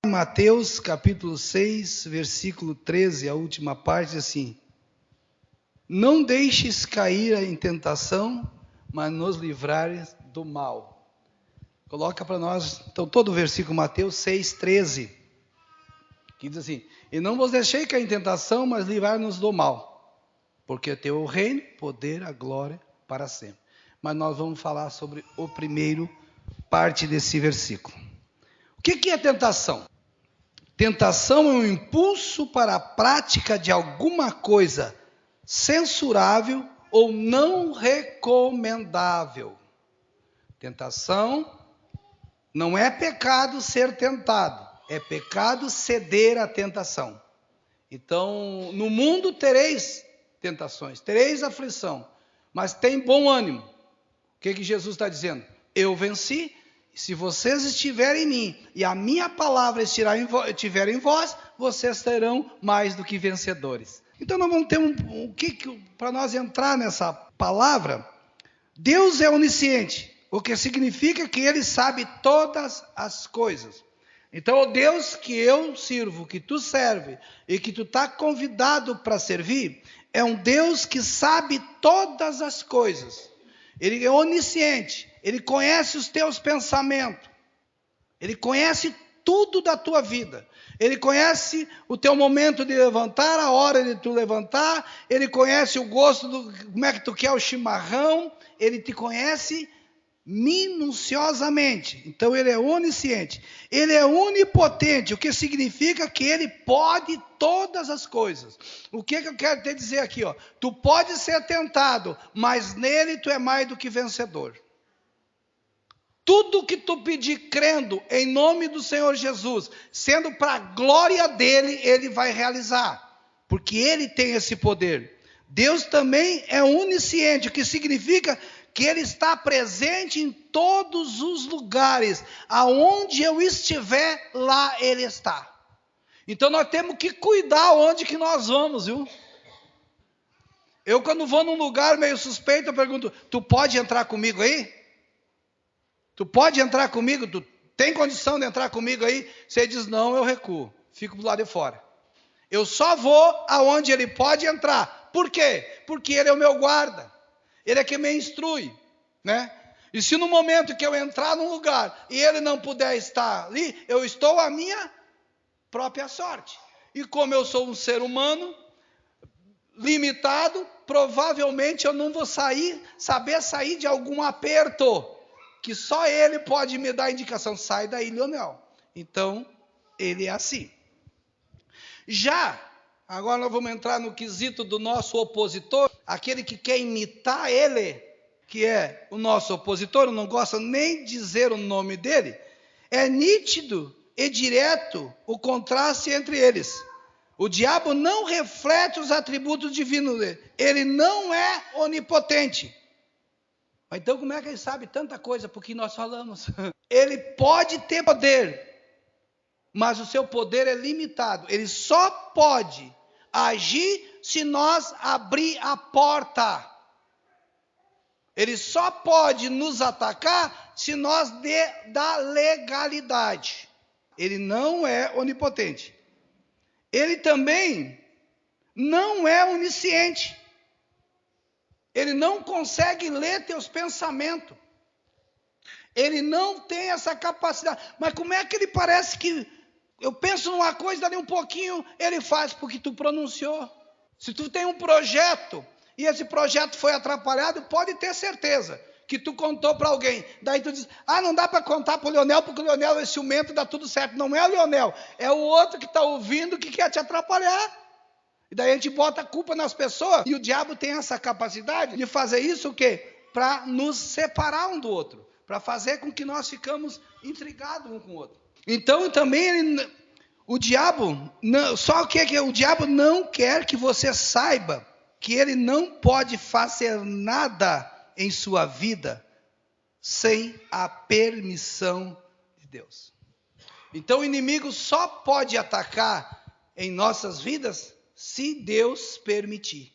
Mateus capítulo 6, versículo 13, a última parte, assim: não deixes cair em tentação, mas nos livrares do mal. Coloca para nós, então, todo o versículo Mateus 6, 13, que diz assim: e não vos deixei cair em tentação, mas livrai-nos do mal, porque é teu o reino, poder, a glória para sempre. Mas nós vamos falar sobre o primeiro parte desse versículo. O que é tentação? Tentação é um impulso para a prática de alguma coisa censurável ou não recomendável. Tentação não é pecado ser tentado, é pecado ceder à tentação. Então, no mundo tereis tentações, tereis aflição, mas tem bom ânimo. O que Jesus está dizendo? Eu venci. Se vocês estiverem em mim e a minha palavra estiver em vós, vocês serão mais do que vencedores. Então nós vamos ter para nós entrar nessa palavra. Deus é onisciente, o que significa que Ele sabe todas as coisas. Então o Deus que eu sirvo, que tu serve e que tu está convidado para servir, é um Deus que sabe todas as coisas. Ele é onisciente, Ele conhece os teus pensamentos, Ele conhece tudo da tua vida, Ele conhece o teu momento de levantar, a hora de tu levantar, Ele conhece o gosto, como é que tu quer o chimarrão, Ele te conhece minuciosamente. Então Ele é onisciente, Ele é onipotente, o que significa que Ele pode todas as coisas. O que eu quero te dizer aqui? Tu pode ser tentado, mas nele tu é mais do que vencedor. Tudo que tu pedir crendo em nome do Senhor Jesus, sendo para a glória dele, Ele vai realizar, porque Ele tem esse poder. Deus também é onisciente, o que significa que Ele está presente em todos os lugares. Aonde eu estiver, lá Ele está. Então nós temos que cuidar onde que nós vamos, viu? Eu quando vou num lugar meio suspeito, eu pergunto: tu pode entrar comigo aí? Tu pode entrar comigo? Tu tem condição de entrar comigo aí? Você diz não, eu recuo, fico do lado de fora. Eu só vou aonde Ele pode entrar. Por quê? Porque Ele é o meu guarda. Ele é que me instrui, né? E se no momento que eu entrar num lugar e Ele não puder estar ali, eu estou à minha própria sorte. E como eu sou um ser humano limitado, provavelmente eu não vou saber sair de algum aperto, que só Ele pode me dar indicação. Sai daí, Leonel. Então, Ele é assim. Já, agora nós vamos entrar no quesito do nosso opositor, aquele que quer imitar Ele, que é o nosso opositor, eu não gosto nem de dizer o nome dele. É nítido e direto o contraste entre eles. O diabo não reflete os atributos divinos dele. Ele não é onipotente. Então como é que ele sabe tanta coisa por que nós falamos? Ele pode ter poder, mas o seu poder é limitado. Ele só pode agir se nós abrir a porta. Ele só pode nos atacar se nós dar legalidade. Ele não é onipotente. Ele também não é onisciente. Ele não consegue ler teus pensamentos. Ele não tem essa capacidade. Mas como é que ele parece que eu penso numa coisa, dali um pouquinho, ele faz porque tu pronunciou. Se tu tem um projeto e esse projeto foi atrapalhado, pode ter certeza que tu contou para alguém. Daí tu diz: não dá para contar para o Leonel, porque o Leonel é ciumento, dá tudo certo. Não é o Leonel, é o outro que está ouvindo que quer te atrapalhar. E daí a gente bota a culpa nas pessoas. E o diabo tem essa capacidade de fazer isso o quê? Para nos separar um do outro. Para fazer com que nós ficamos intrigados um com o outro. Então também o diabo, o diabo não quer que você saiba que ele não pode fazer nada em sua vida sem a permissão de Deus. Então o inimigo só pode atacar em nossas vidas se Deus permitir.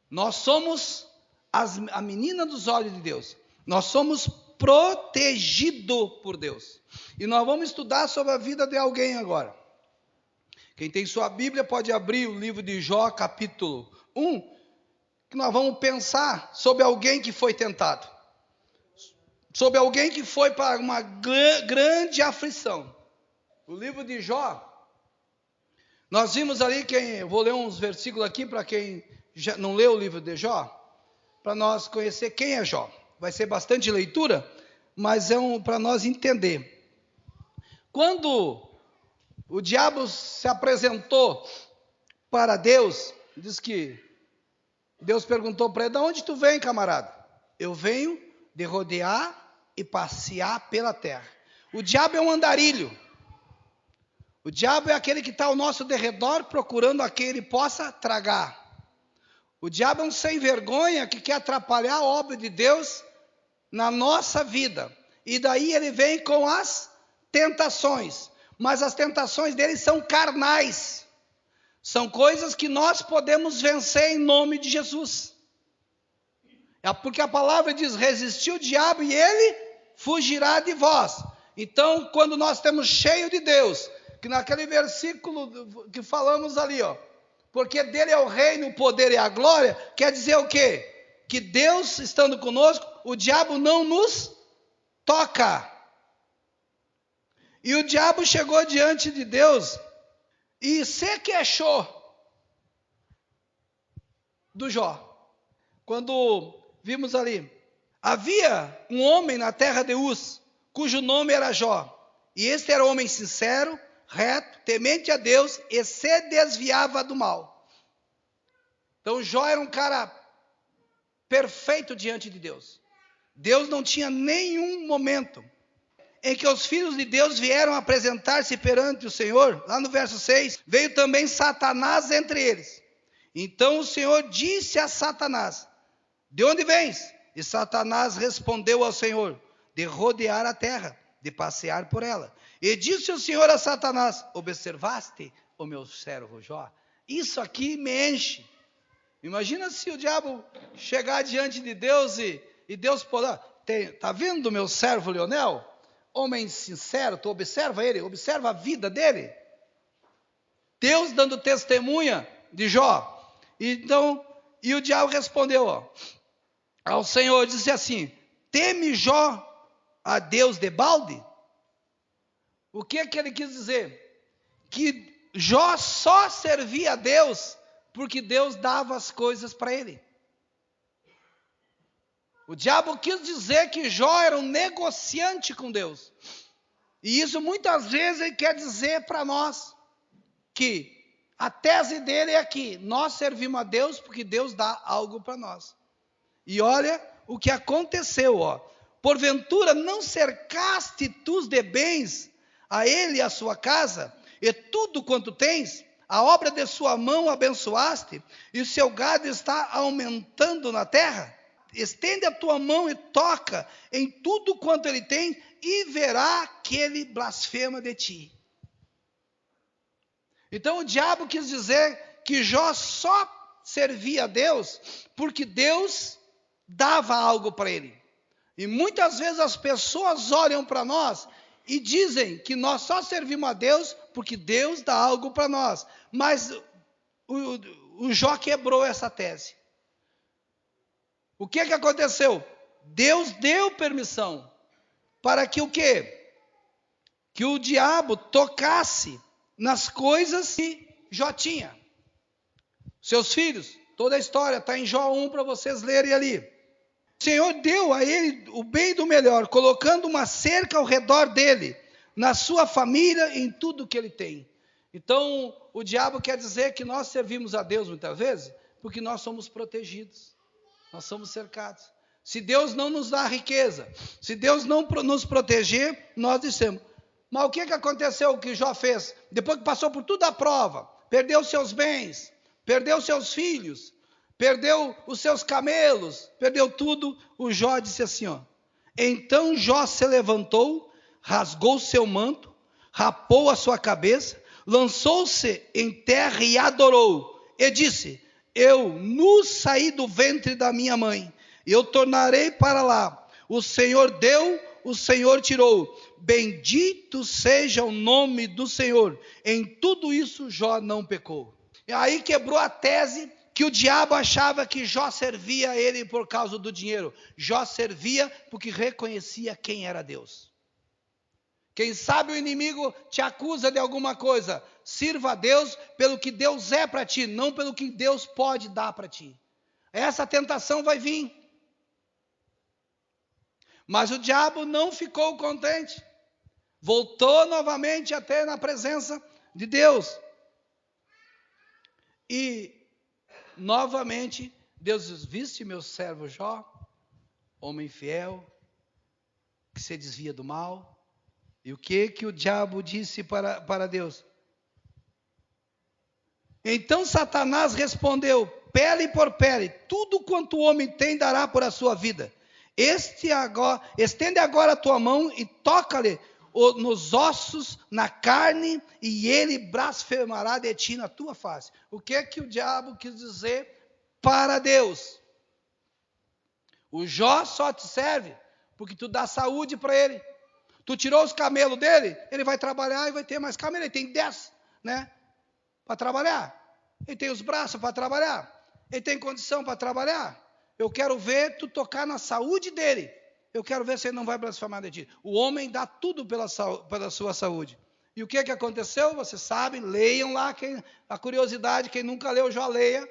Nós somos a menina dos olhos de Deus. Nós somos protegido por Deus. E nós vamos estudar sobre a vida de alguém agora. Quem tem sua Bíblia pode abrir o livro de Jó, capítulo 1, que nós vamos pensar sobre alguém que foi tentado. Sobre alguém que foi para uma grande aflição. O livro de Jó, nós vimos ali, vou ler uns versículos aqui para quem já não leu o livro de Jó, para nós conhecer quem é Jó. Vai ser bastante leitura, mas para nós entender. Quando o diabo se apresentou para Deus, diz que Deus perguntou para ele: de onde tu vem, camarada? Eu venho de rodear e passear pela terra. O diabo é um andarilho. O diabo é aquele que está ao nosso derredor procurando a quem ele possa tragar. O diabo é um sem vergonha que quer atrapalhar a obra de Deus na nossa vida. E daí ele vem com as tentações. Mas as tentações dele são carnais. São coisas que nós podemos vencer em nome de Jesus. É porque a palavra diz: resistiu o diabo e ele fugirá de vós. Então, quando nós estamos cheios de Deus, que naquele versículo que falamos ali, porque dele é o reino, o poder e a glória, quer dizer o quê? Que Deus estando conosco, o diabo não nos toca. E o diabo chegou diante de Deus e se queixou do Jó. Quando vimos ali, havia um homem na terra de Uz, cujo nome era Jó. E este era um homem sincero, reto, temente a Deus e se desviava do mal. Então Jó era um cara perfeito diante de Deus. Deus não tinha nenhum momento em que os filhos de Deus vieram apresentar-se perante o Senhor. Lá no verso 6, veio também Satanás entre eles. Então o Senhor disse a Satanás: de onde vens? E Satanás respondeu ao Senhor: de rodear a terra, de passear por ela. E disse o Senhor a Satanás: observaste o meu servo Jó? Isso aqui me enche. Imagina se o diabo chegar diante de Deus e Deus poder... Está vendo o meu servo Leonel? Homem sincero, tu observa ele, observa a vida dele. Deus dando testemunha de Jó. Então, e o diabo respondeu ao Senhor, disse assim: teme Jó a Deus debalde? O que é que ele quis dizer? Que Jó só servia a Deus porque Deus dava as coisas para ele. O diabo quis dizer que Jó era um negociante com Deus. E isso muitas vezes ele quer dizer para nós que a tese dele é que nós servimos a Deus porque Deus dá algo para nós. E olha o que aconteceu, porventura não cercaste tu de bens a ele e a sua casa, e tudo quanto tens, a obra de sua mão abençoaste, e o seu gado está aumentando na terra? Estende a tua mão e toca em tudo quanto ele tem, e verá que ele blasfema de ti. Então o diabo quis dizer que Jó só servia a Deus porque Deus dava algo para ele. E muitas vezes as pessoas olham para nós e dizem que nós só servimos a Deus porque Deus dá algo para nós. Mas o Jó quebrou essa tese. O que aconteceu? Deus deu permissão para que o quê? Que o diabo tocasse nas coisas que Jó tinha. Seus filhos, toda a história está em Jó 1 para vocês lerem ali. O Senhor deu a ele o bem do melhor, colocando uma cerca ao redor dele, na sua família, em tudo que ele tem. Então, o diabo quer dizer que nós servimos a Deus muitas vezes, porque nós somos protegidos, nós somos cercados. Se Deus não nos dá riqueza, se Deus não nos proteger, nós dissemos. Mas o que aconteceu, o que Jó fez? Depois que passou por toda a prova, perdeu seus bens, perdeu seus filhos, perdeu os seus camelos, perdeu tudo, o Jó disse assim, Então Jó se levantou, rasgou seu manto, rapou a sua cabeça, lançou-se em terra e adorou, e disse, eu nu saí do ventre da minha mãe, eu tornarei para lá, O Senhor deu, o Senhor tirou. Bendito seja o nome do Senhor. Em tudo isso Jó não pecou. E aí quebrou a tese que o diabo achava que Jó servia a ele por causa do dinheiro. Jó servia porque reconhecia quem era Deus. Quem sabe o inimigo te acusa de alguma coisa. Sirva a Deus pelo que Deus é para ti, não pelo que Deus pode dar para ti. Essa tentação vai vir. Mas o diabo não ficou contente. Voltou novamente até na presença de Deus. E novamente Deus diz: viste meu servo Jó, homem fiel, que se desvia do mal. E o que o diabo disse para Deus? Então Satanás respondeu: pele por pele, tudo quanto o homem tem dará por a sua vida. Estende agora a tua mão e toca-lhe nos ossos, na carne, e ele blasfemará de ti na tua face. O que o diabo quis dizer para Deus? O Jó só te serve porque tu dá saúde para ele. Tu tirou os camelos dele, ele vai trabalhar e vai ter mais camelo. Ele tem 10, né, para trabalhar. Ele tem os braços para trabalhar. Ele tem condição para trabalhar. Eu quero ver tu tocar na saúde dele. Eu quero ver se ele não vai blasfemar de ti. O homem dá tudo pela sua saúde. E o que aconteceu? Vocês sabem, leiam lá, a curiosidade, quem nunca leu, Jó leia.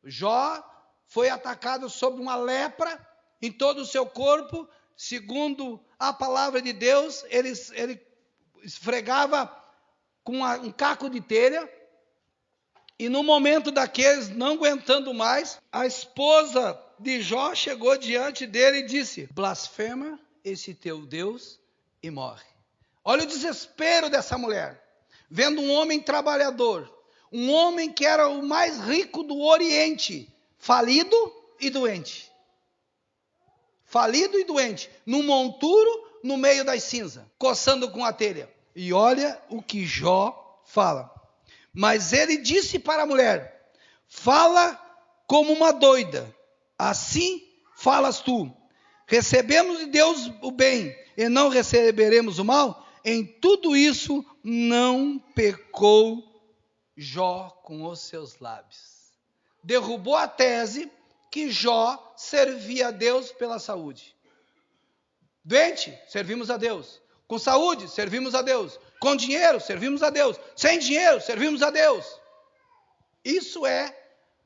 Jó foi atacado sob uma lepra em todo o seu corpo. Segundo a palavra de Deus, ele esfregava com um caco de telha. E no momento daqueles, não aguentando mais, a esposa de Jó chegou diante dele e disse: blasfema esse teu Deus e morre. Olha o desespero dessa mulher, vendo um homem trabalhador, um homem que era o mais rico do Oriente, falido e doente. Falido e doente, num monturo no meio das cinzas, coçando com a telha. E olha o que Jó fala. Mas ele disse para a mulher: fala como uma doida, assim falas tu. Recebemos de Deus o bem e não receberemos o mal? Em tudo isso não pecou Jó com os seus lábios. Derrubou a tese que Jó servia a Deus pela saúde. Doente, servimos a Deus. Com saúde, servimos a Deus. Com dinheiro, servimos a Deus. Sem dinheiro, servimos a Deus. Isso é,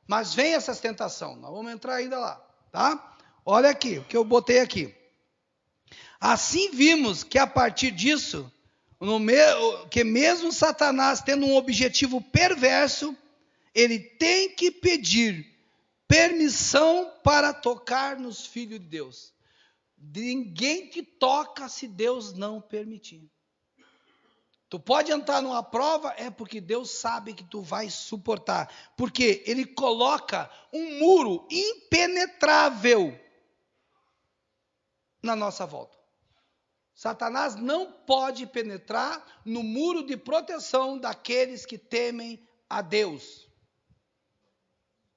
mas vem essas tentações. Nós vamos entrar ainda lá, tá? Olha aqui, o que eu botei aqui. Assim vimos que a partir disso, que mesmo Satanás tendo um objetivo perverso, ele tem que pedir permissão para tocar nos filhos de Deus. Ninguém te toca se Deus não permitir. Tu pode entrar numa prova, é porque Deus sabe que tu vai suportar. Porque Ele coloca um muro impenetrável na nossa volta. Satanás não pode penetrar no muro de proteção daqueles que temem a Deus.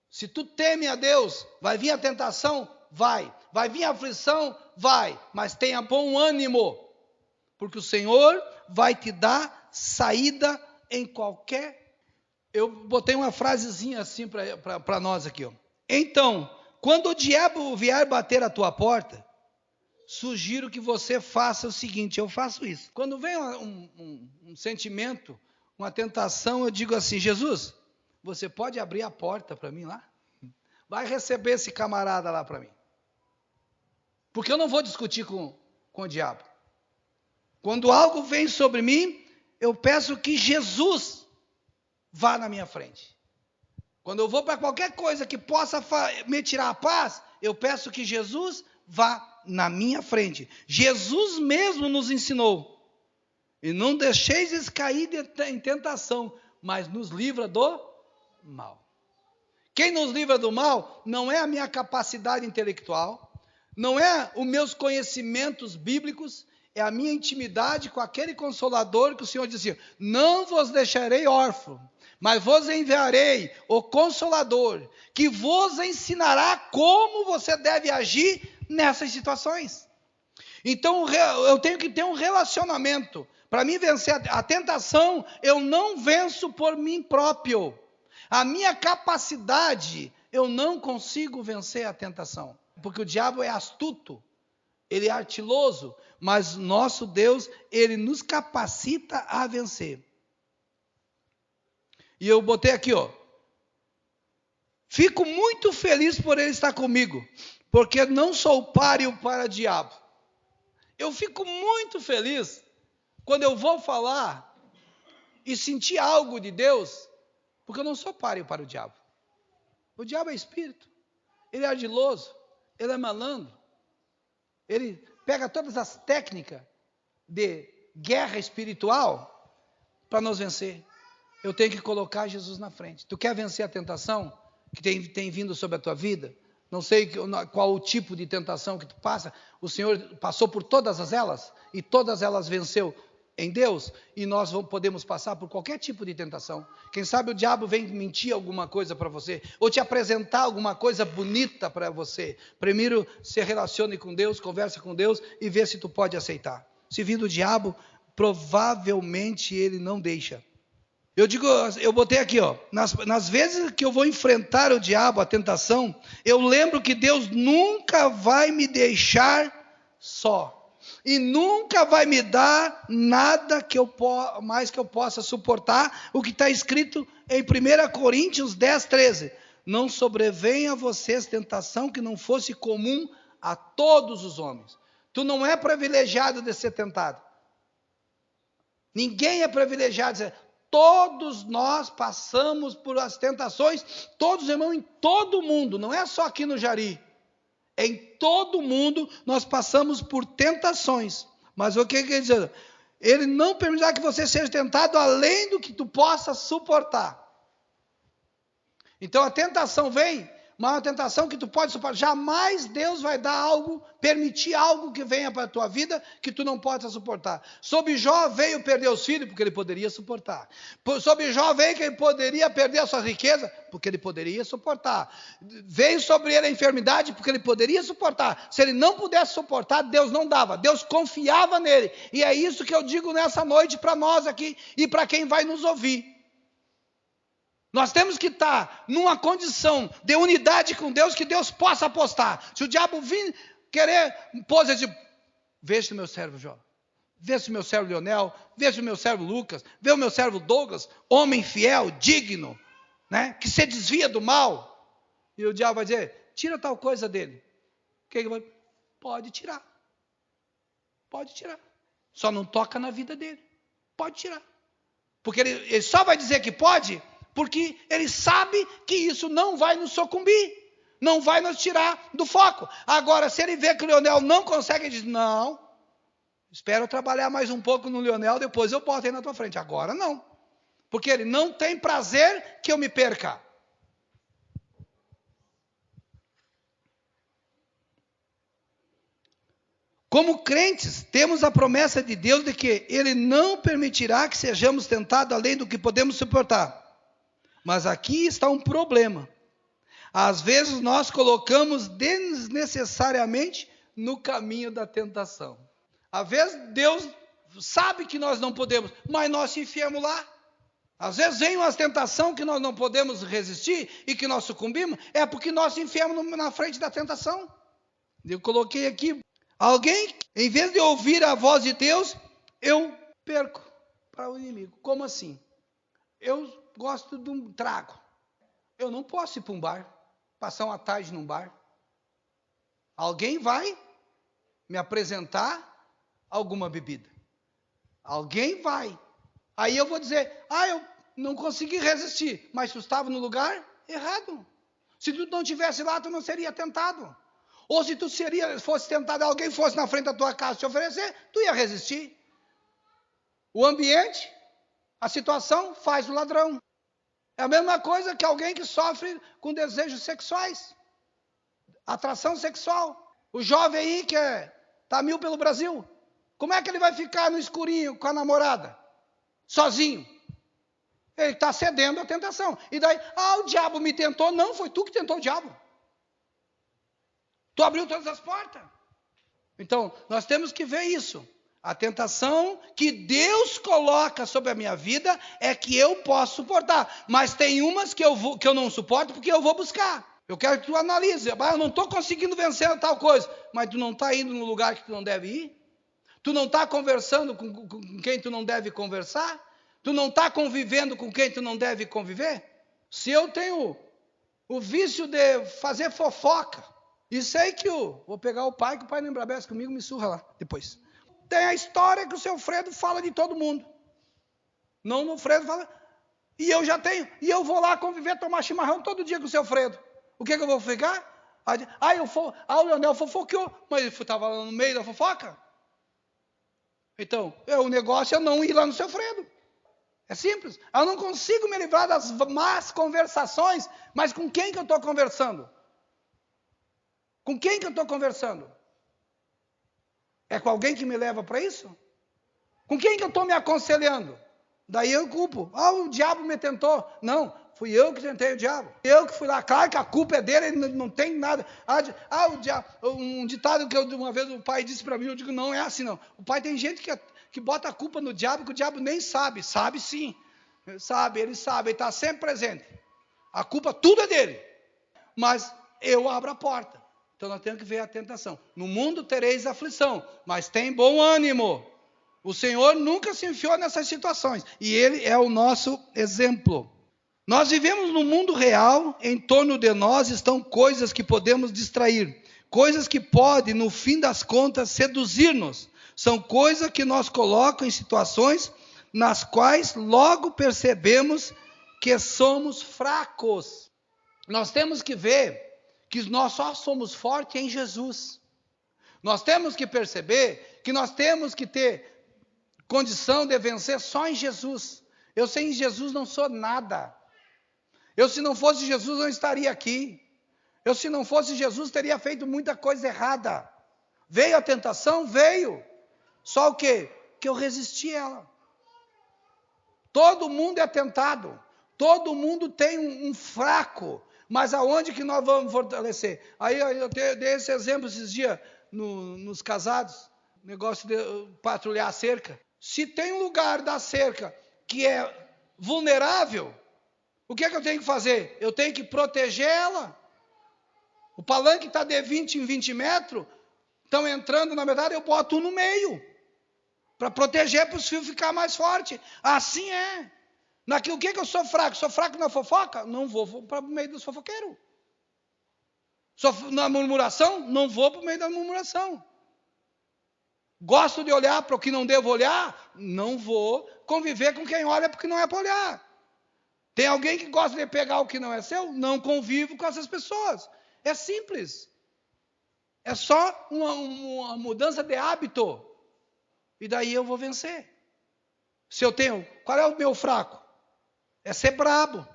Se tu teme a Deus, vai vir a tentação? Vai. Vai vir a aflição? Vai. Mas tenha bom ânimo, porque o Senhor vai te dar saída em qualquer... Eu botei uma frasezinha assim para nós aqui. Ó. Então, quando o diabo vier bater a tua porta, sugiro que você faça o seguinte: eu faço isso. Quando vem um sentimento, uma tentação, eu digo assim: Jesus, você pode abrir a porta para mim lá? Vai receber esse camarada lá para mim. Porque eu não vou discutir com o diabo. Quando algo vem sobre mim, eu peço que Jesus vá na minha frente. Quando eu vou para qualquer coisa que possa me tirar a paz, eu peço que Jesus vá na minha frente. Jesus mesmo nos ensinou: e não deixeis cair em tentação, mas nos livra do mal. Quem nos livra do mal não é a minha capacidade intelectual, não é os meus conhecimentos bíblicos, é a minha intimidade com aquele Consolador que o Senhor dizia: não vos deixarei órfão, mas vos enviarei o Consolador, que vos ensinará como você deve agir nessas situações. Então, eu tenho que ter um relacionamento. Para mim vencer a tentação, eu não venço por mim próprio. A minha capacidade, eu não consigo vencer a tentação. Porque o diabo é astuto, ele é artiloso, mas nosso Deus, ele nos capacita a vencer. E eu botei aqui, fico muito feliz por ele estar comigo, porque não sou páreo para o diabo. Eu fico muito feliz quando eu vou falar e sentir algo de Deus, porque eu não sou páreo para o diabo. O diabo é espírito, ele é ardiloso, ele é malandro, ele pega todas as técnicas de guerra espiritual para nos vencer. Eu tenho que colocar Jesus na frente. Tu quer vencer a tentação que tem vindo sobre a tua vida? Não sei qual o tipo de tentação que tu passa. O Senhor passou por todas elas e todas elas venceu em Deus. E nós podemos passar por qualquer tipo de tentação. Quem sabe o diabo vem mentir alguma coisa para você, ou te apresentar alguma coisa bonita para você. Primeiro se relacione com Deus, conversa com Deus e vê se tu pode aceitar. Se vir do diabo, provavelmente ele não deixa. Eu botei aqui, nas vezes que eu vou enfrentar o diabo, a tentação, eu lembro que Deus nunca vai me deixar só. E nunca vai me dar nada mais que eu possa suportar, o que está escrito em 1 Coríntios 10, 13. Não sobrevenha a vocês tentação que não fosse comum a todos os homens. Tu não é privilegiado de ser tentado. Ninguém é privilegiado de ser. Todos nós passamos por as tentações, todos irmãos, em todo o mundo, não é só aqui no Jari. Em todo o mundo nós passamos por tentações. Mas o que quer dizer? Ele não permitirá que você seja tentado além do que tu possa suportar. Então a tentação vem, mas uma tentação que tu pode suportar. Jamais Deus vai dar algo, permitir algo que venha para a tua vida que tu não possa suportar. Sobre Jó veio perder os filhos porque ele poderia suportar. Sobre Jó veio que ele poderia perder a sua riqueza porque ele poderia suportar. Veio sobre ele a enfermidade porque ele poderia suportar. Se ele não pudesse suportar, Deus não dava. Deus confiava nele. E é isso que eu digo nessa noite para nós aqui e para quem vai nos ouvir. Nós temos que estar numa condição de unidade com Deus, que Deus possa apostar. Se o diabo vir querer pose de, veja o meu servo Jó, veja o meu servo Leonel, veja o meu servo Lucas, veja o meu servo Douglas, homem fiel, digno, né, que se desvia do mal. E o diabo vai dizer, tira tal coisa dele. O que ele vai? Pode tirar. Pode tirar. Só não toca na vida dele. Pode tirar. Porque ele só vai dizer que pode, porque ele sabe que isso não vai nos sucumbir, não vai nos tirar do foco. Agora, se ele vê que o Leonel não consegue, ele diz, não, espero trabalhar mais um pouco no Leonel, depois eu boto aí na tua frente. Agora não, porque ele não tem prazer que eu me perca. Como crentes, temos a promessa de Deus de que Ele não permitirá que sejamos tentados além do que podemos suportar. Mas aqui está um problema. Às vezes nós colocamos desnecessariamente no caminho da tentação. Às vezes Deus sabe que nós não podemos, mas nós se enfiamos lá. Às vezes vem uma tentação que nós não podemos resistir e que nós sucumbimos, é porque nós se enfiamos na frente da tentação. Eu coloquei aqui, alguém, em vez de ouvir a voz de Deus, eu perco para o inimigo. Como assim? Eu gosto de um trago. Eu não posso ir para um bar, passar uma tarde num bar. Alguém vai me apresentar alguma bebida. Alguém vai. Aí eu vou dizer, eu não consegui resistir. Mas tu estava no lugar errado. Se tu não estivesse lá, tu não seria tentado. Ou se tu fosse tentado, alguém fosse na frente da tua casa te oferecer, tu ia resistir. O ambiente, a situação faz o ladrão. É a mesma coisa que alguém que sofre com desejos sexuais. Atração sexual. O jovem aí que está 1000 pelo Brasil. Como é que ele vai ficar no escurinho com a namorada? Sozinho. Ele está cedendo à tentação. E daí, o diabo me tentou. Não, foi tu que tentou o diabo. Tu abriu todas as portas. Então, nós temos que ver isso. A tentação que Deus coloca sobre a minha vida é que eu posso suportar. Mas tem umas que eu não suporto porque eu vou buscar. Eu quero que tu analise. Eu não estou conseguindo vencer tal coisa. Mas tu não está indo no lugar que tu não deve ir? Tu não está conversando com quem tu não deve conversar? Tu não está convivendo com quem tu não deve conviver? Se eu tenho o vício de fazer fofoca, e sei que vou pegar o pai, que o pai não embrabece comigo, me surra lá depois. Tem a história que o seu Fredo fala de todo mundo. Não, o Fredo fala... E eu já tenho. E eu vou lá conviver, tomar chimarrão todo dia com o seu Fredo. O que eu vou ficar? O Leonel fofoqueou. Mas ele estava lá no meio da fofoca? Então, o negócio é não ir lá no seu Fredo. É simples. Eu não consigo me livrar das más conversações, mas com quem que eu estou conversando? Com quem que eu estou conversando? É com alguém que me leva para isso? Com quem que eu estou me aconselhando? Daí eu culpo. O diabo me tentou. Não, fui eu que tentei o diabo. Eu que fui lá. Claro que a culpa é dele, ele não tem nada. O diabo. Um ditado que uma vez o pai disse para mim, eu digo, não é assim não. O pai tem gente que bota a culpa no diabo, que o diabo nem sabe. Sabe sim. Ele sabe, ele está sempre presente. A culpa tudo é dele. Mas eu abro a porta. Então nós temos que ver a tentação. No mundo tereis aflição, mas tem bom ânimo. O Senhor nunca se enfiou nessas situações. E Ele é o nosso exemplo. Nós vivemos no mundo real, em torno de nós estão coisas que podemos distrair. Coisas que podem, no fim das contas, seduzir-nos. São coisas que nos colocam em situações nas quais logo percebemos que somos fracos. Nós temos que ver que nós só somos fortes em Jesus. Nós temos que perceber que nós temos que ter condição de vencer só em Jesus. Eu sem Jesus não sou nada. Se não fosse Jesus, não estaria aqui. Se não fosse Jesus, teria feito muita coisa errada. Veio a tentação? Veio. Só o quê? Que eu resisti a ela. Todo mundo é tentado. Todo mundo tem um fraco. Mas aonde que nós vamos fortalecer? Aí eu dei esse exemplo esses dias nos casados. Negócio de patrulhar a cerca. Se tem um lugar da cerca que é vulnerável, o que é que eu tenho que fazer? Eu tenho que proteger ela. O palanque está de 20 em 20 metros, estão entrando, na verdade, eu boto um no meio, para proteger, para os fios ficar mais fortes. Assim é. O que eu sou fraco? Sou fraco na fofoca? Não vou para o meio dos fofoqueiros. Sou na murmuração? Não vou para o meio da murmuração. Gosto de olhar para o que não devo olhar? Não vou conviver com quem olha porque não é para olhar. Tem alguém que gosta de pegar o que não é seu? Não convivo com essas pessoas. É simples. É só uma mudança de hábito. E daí eu vou vencer. Se eu tenho... Qual é o meu fraco? É ser brabo.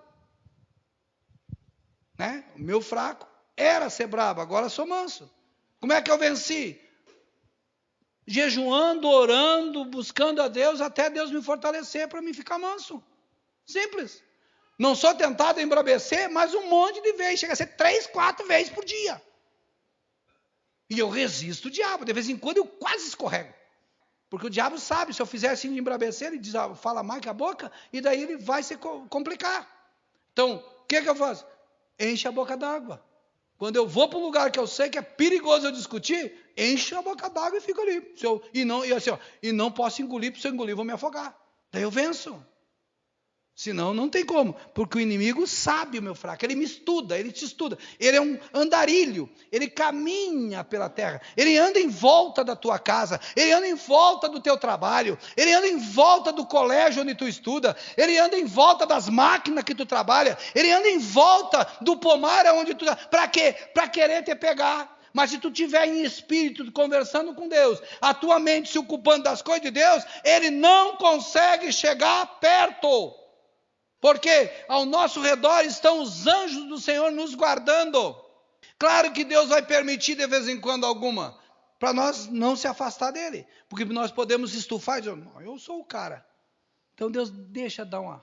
Né? O meu fraco era ser brabo, agora sou manso. Como é que eu venci? Jejuando, orando, buscando a Deus, até Deus me fortalecer para mim ficar manso. Simples. Não sou tentado a embrabecer, mas um monte de vezes. Chega a ser 3, 4 vezes por dia. E eu resisto o diabo. De vez em quando eu quase escorrego. Porque o diabo sabe, se eu fizer assim de embrabecer, ele diz, fala mais que a boca, e daí ele vai se complicar. Então, o que eu faço? Enche a boca d'água. Quando eu vou para um lugar que eu sei que é perigoso eu discutir, encho a boca d'água e fico ali. E não posso engolir, porque se eu engolir eu vou me afogar. Daí eu venço. Senão não tem como, porque o inimigo sabe o meu fraco, ele me estuda, ele te estuda, ele é um andarilho, ele caminha pela terra, ele anda em volta da tua casa, ele anda em volta do teu trabalho, ele anda em volta do colégio onde tu estuda, ele anda em volta das máquinas que tu trabalha, ele anda em volta do pomar onde tu... Para quê? Para querer te pegar. Mas se tu estiver em espírito conversando com Deus, a tua mente se ocupando das coisas de Deus, ele não consegue chegar perto. Porque ao nosso redor estão os anjos do Senhor nos guardando. Claro que Deus vai permitir de vez em quando alguma, para nós não se afastar dele. Porque nós podemos estufar e dizer, não, eu sou o cara. Então Deus deixa dar uma.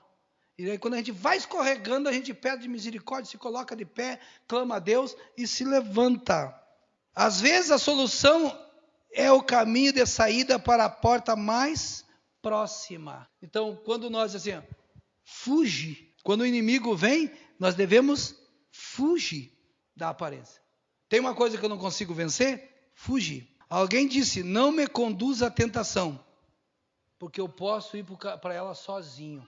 E aí quando a gente vai escorregando, a gente pede misericórdia, se coloca de pé, clama a Deus e se levanta. Às vezes a solução é o caminho de saída para a porta mais próxima. Então, quando nós assim, fuge, quando o inimigo vem, nós devemos fugir da aparência. Tem uma coisa que eu não consigo vencer? Fugir. Alguém disse, não me conduza à tentação, porque eu posso ir para ela sozinho.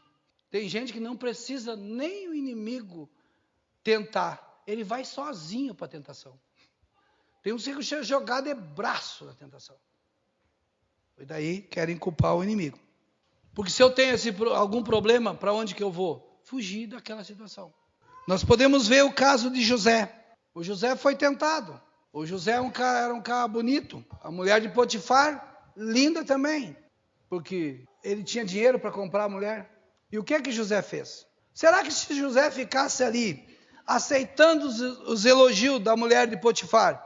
Tem gente que não precisa nem o inimigo tentar, ele vai sozinho para a tentação. Tem uns que chegam jogado de braço na tentação. E daí querem culpar o inimigo. Porque se eu tenho algum problema, para onde que eu vou? Fugir daquela situação. Nós podemos ver o caso de José. O José foi tentado. O José era um cara bonito. A mulher de Potifar, linda também. Porque ele tinha dinheiro para comprar a mulher. E o que José fez? Será que se José ficasse ali, aceitando os elogios da mulher de Potifar,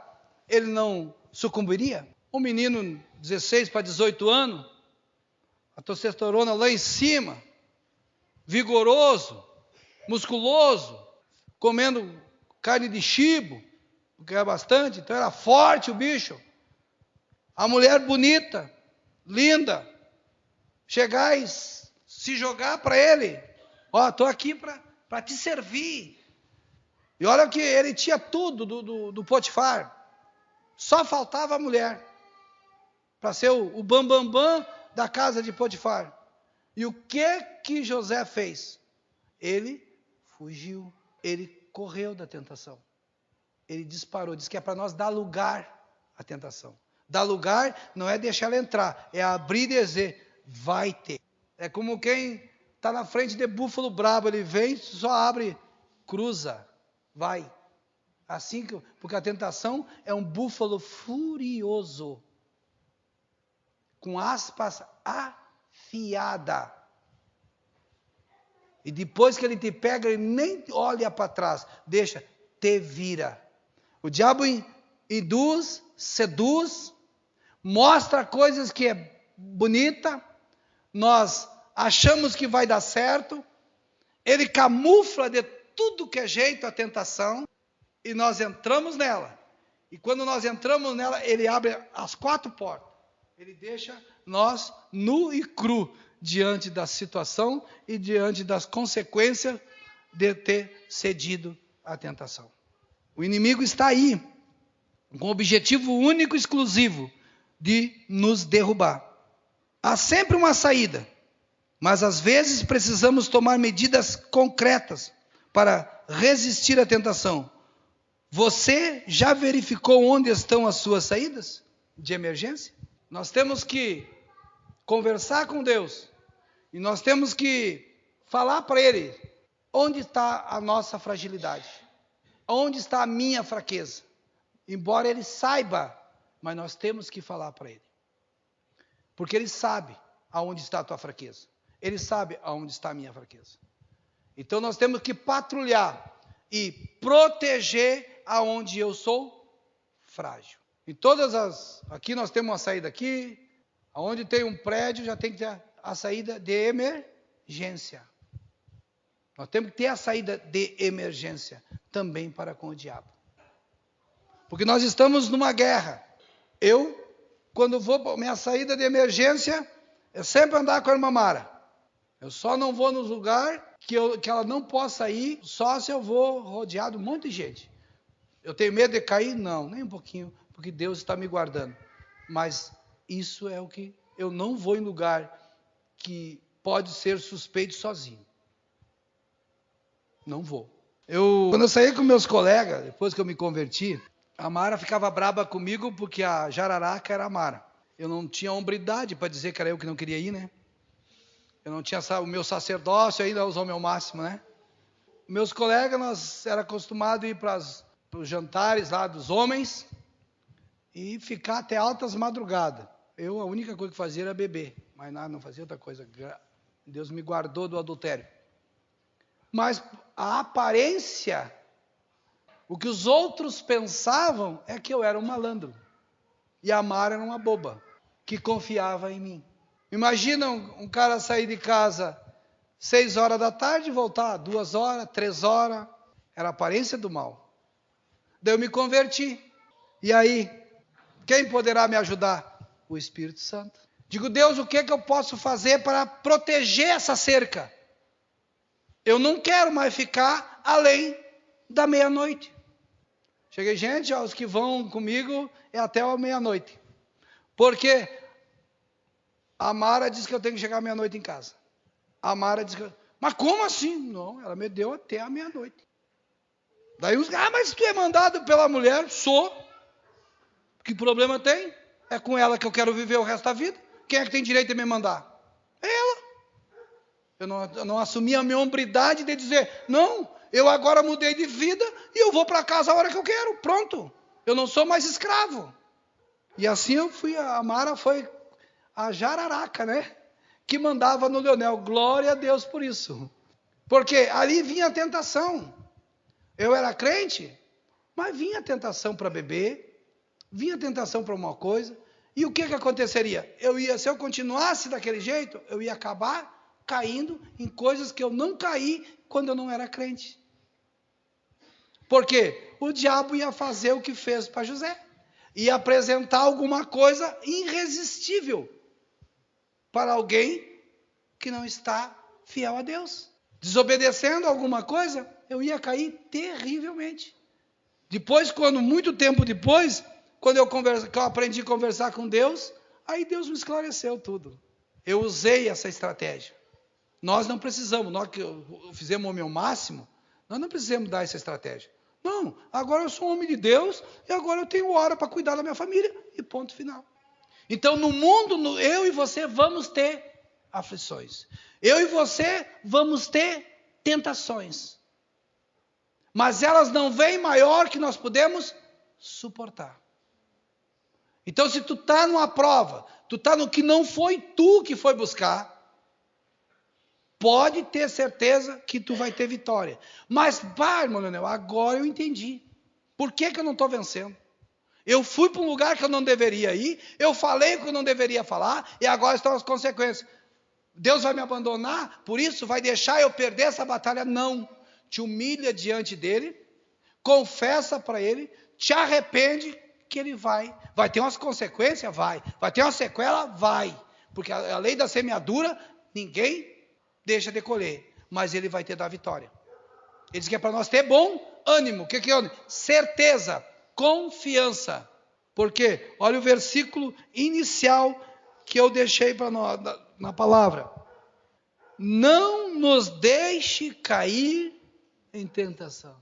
ele não sucumbiria? Um menino 16 para 18 anos, a testosterona lá em cima, vigoroso, musculoso, comendo carne de chibo, porque era bastante, então era forte o bicho. A mulher bonita, linda, chegar e se jogar para ele. Ó, estou aqui para te servir. E olha que ele tinha tudo do Potifar. Só faltava a mulher para ser o bambambam da casa de Potifar. E o que José fez? Ele fugiu, ele correu da tentação. Ele disparou, diz que é para nós dar lugar à tentação. Dar lugar não é deixar ela entrar, é abrir e dizer, vai ter. É como quem está na frente de búfalo brabo, ele vem, só abre, cruza, vai. Assim que, porque a tentação é um búfalo furioso, com aspas afiada. E depois que ele te pega, ele nem olha para trás, deixa, te vira. O diabo induz, seduz, mostra coisas que é bonita, nós achamos que vai dar certo, ele camufla de tudo que é jeito a tentação, e nós entramos nela. E quando nós entramos nela, ele abre as 4 portas. Ele deixa nós nu e cru diante da situação e diante das consequências de ter cedido à tentação. O inimigo está aí, com o objetivo único e exclusivo de nos derrubar. Há sempre uma saída, mas às vezes precisamos tomar medidas concretas para resistir à tentação. Você já verificou onde estão as suas saídas de emergência? Nós temos que conversar com Deus e nós temos que falar para Ele onde está a nossa fragilidade, onde está a minha fraqueza. Embora Ele saiba, mas nós temos que falar para Ele, porque Ele sabe aonde está a tua fraqueza, Ele sabe aonde está a minha fraqueza. Então nós temos que patrulhar e proteger aonde eu sou frágil. Em aqui nós temos uma saída aqui, aonde tem um prédio já tem que ter a saída de emergência. Nós temos que ter a saída de emergência também para com o diabo. Porque nós estamos numa guerra. Quando vou para minha saída de emergência, é sempre andar com a irmã Mara. Eu só não vou nos lugares que ela não possa ir, só se eu vou rodeado de um monte de gente. Eu tenho medo de cair? Não, nem um pouquinho, porque Deus está me guardando. Mas isso é o que eu não vou em lugar que pode ser suspeito sozinho. Não vou. Quando eu saí com meus colegas, depois que eu me converti, a Mara ficava braba comigo porque a jararaca era a Mara. Eu não tinha hombridade para dizer que era eu que não queria ir, né? Eu não tinha o meu sacerdócio ainda usou o meu máximo, né? Meus colegas, nós era acostumado a ir para os jantares lá dos homens e ficar até altas madrugadas. A única coisa que fazia era beber, mas nada, não fazia outra coisa. Deus me guardou do adultério. Mas a aparência, o que os outros pensavam é que eu era um malandro. E a Mara era uma boba, que confiava em mim. Imagina um cara sair de casa 6 horas da tarde e voltar 2 horas, 3 horas. Era a aparência do mal. Daí eu me converti. E aí, quem poderá me ajudar? O Espírito Santo. Digo, Deus, o que eu posso fazer para proteger essa cerca? Eu não quero mais ficar além da meia-noite. Cheguei, gente, os que vão comigo é até a meia-noite. Porque a Mara disse que eu tenho que chegar à meia-noite em casa. A Mara disse que... Mas como assim? Não, ela me deu até a meia-noite. Daí uns... mas tu é mandado pela mulher? Sou. Que problema tem? É com ela que eu quero viver o resto da vida. Quem é que tem direito de me mandar? É ela. Eu não assumi a minha hombridade de dizer, não, eu agora mudei de vida e eu vou para casa a hora que eu quero. Pronto. Eu não sou mais escravo. E assim eu fui, a Mara foi a jararaca, né? Que mandava no Leonel. Glória a Deus por isso. Porque ali vinha a tentação. Eu era crente, mas vinha a tentação para beber, vinha a tentação para uma coisa. E o que aconteceria? Se eu continuasse daquele jeito, eu ia acabar caindo em coisas que eu não caí quando eu não era crente. Porque o diabo ia fazer o que fez para José. Ia apresentar alguma coisa irresistível para alguém que não está fiel a Deus. Desobedecendo alguma coisa, eu ia cair terrivelmente. Depois, muito tempo depois, quando eu aprendi a conversar com Deus, aí Deus me esclareceu tudo. Eu usei essa estratégia. Nós não precisamos, nós que fizemos o meu máximo, nós não precisamos dar essa estratégia. Não, agora eu sou um homem de Deus e agora eu tenho hora para cuidar da minha família e ponto final. Então, no mundo, eu e você vamos ter aflições. Eu e você vamos ter tentações. Mas elas não vêm maior que nós podemos suportar. Então, se tu está numa prova, tu está no que não foi tu que foi buscar, pode ter certeza que tu vai ter vitória. Mas, irmão Leonel, agora eu entendi. Por que eu não estou vencendo? Eu fui para um lugar que eu não deveria ir, eu falei o que eu não deveria falar, e agora estão as consequências. Deus vai me abandonar, por isso vai deixar eu perder essa batalha? Não. Te humilha diante dele, confessa para ele, te arrepende, que ele vai ter umas consequências? Vai ter uma sequela? Vai. Porque a lei da semeadura, ninguém deixa de colher, mas ele vai ter da vitória. Ele diz que é para nós ter bom ânimo. O que é ânimo? Certeza, confiança. Porque, olha o versículo inicial que eu deixei para nós na palavra. Não nos deixe cair em tentação,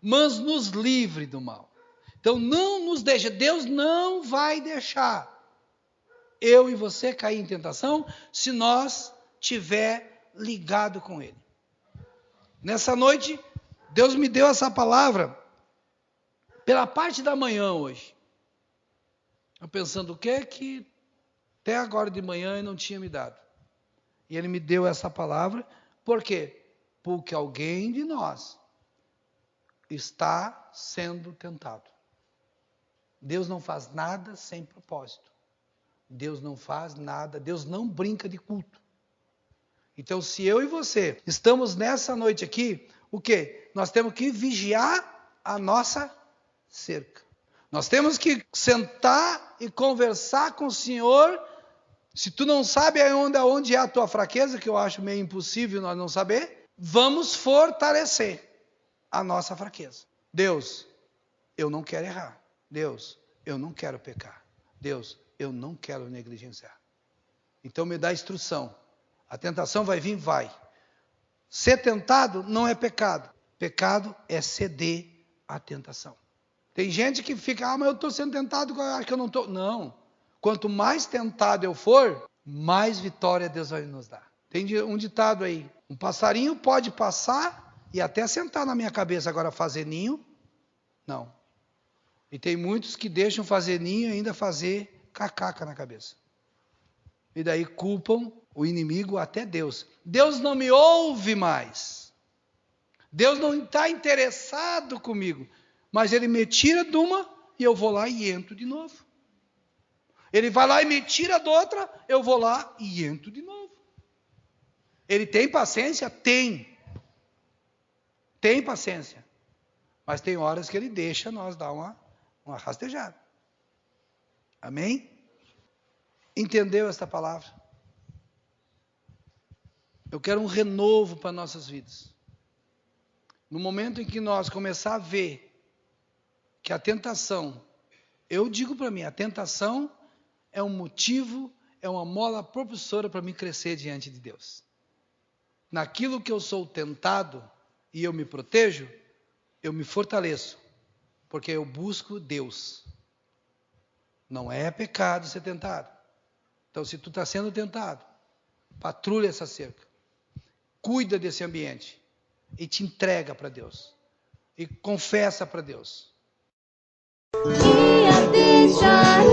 mas nos livre do mal. Então não nos deixe, Deus não vai deixar eu e você cair em tentação se nós tiver ligado com Ele. Nessa noite, Deus me deu essa palavra pela parte da manhã hoje. Eu pensando, o que é que até agora de manhã Ele não tinha me dado? E Ele me deu essa palavra, por quê? Porque alguém de nós está sendo tentado. Deus não faz nada sem propósito. Deus não faz nada, Deus não brinca de culto. Então, se eu e você estamos nessa noite aqui, o quê? Nós temos que vigiar a nossa cerca. Nós temos que sentar e conversar com o Senhor. Se tu não sabe aonde é a tua fraqueza, que eu acho meio impossível nós não saber, vamos fortalecer a nossa fraqueza. Deus, eu não quero errar. Deus, eu não quero pecar. Deus, eu não quero negligenciar. Então me dá instrução. A tentação vai vir? Vai. Ser tentado não é pecado. Pecado é ceder à tentação. Tem gente que fica, mas eu estou sendo tentado, acho que eu não estou. Não. Quanto mais tentado eu for, mais vitória Deus vai nos dar. Tem um ditado aí. Um passarinho pode passar e até sentar na minha cabeça. Agora fazer ninho, não. E tem muitos que deixam fazer ninho e ainda fazer cacaca na cabeça. E daí culpam o inimigo, até Deus. Deus não me ouve mais. Deus não está interessado comigo. Mas Ele me tira de uma e eu vou lá e entro de novo. Ele vai lá e me tira de outra, eu vou lá e entro de novo. Ele tem paciência? Tem. Tem paciência. Mas tem horas que Ele deixa nós dar uma Uma rastejada. Amém? Entendeu esta palavra? Eu quero um renovo para nossas vidas. No momento em que nós começar a ver que a tentação, eu digo para mim, a tentação é um motivo, é uma mola propulsora para mim crescer diante de Deus. Naquilo que eu sou tentado e eu me protejo, eu me fortaleço, porque eu busco Deus. Não é pecado ser tentado. Então, se tu está sendo tentado, patrulha essa cerca, cuida desse ambiente e te entrega para Deus e confessa para Deus. Dia deixar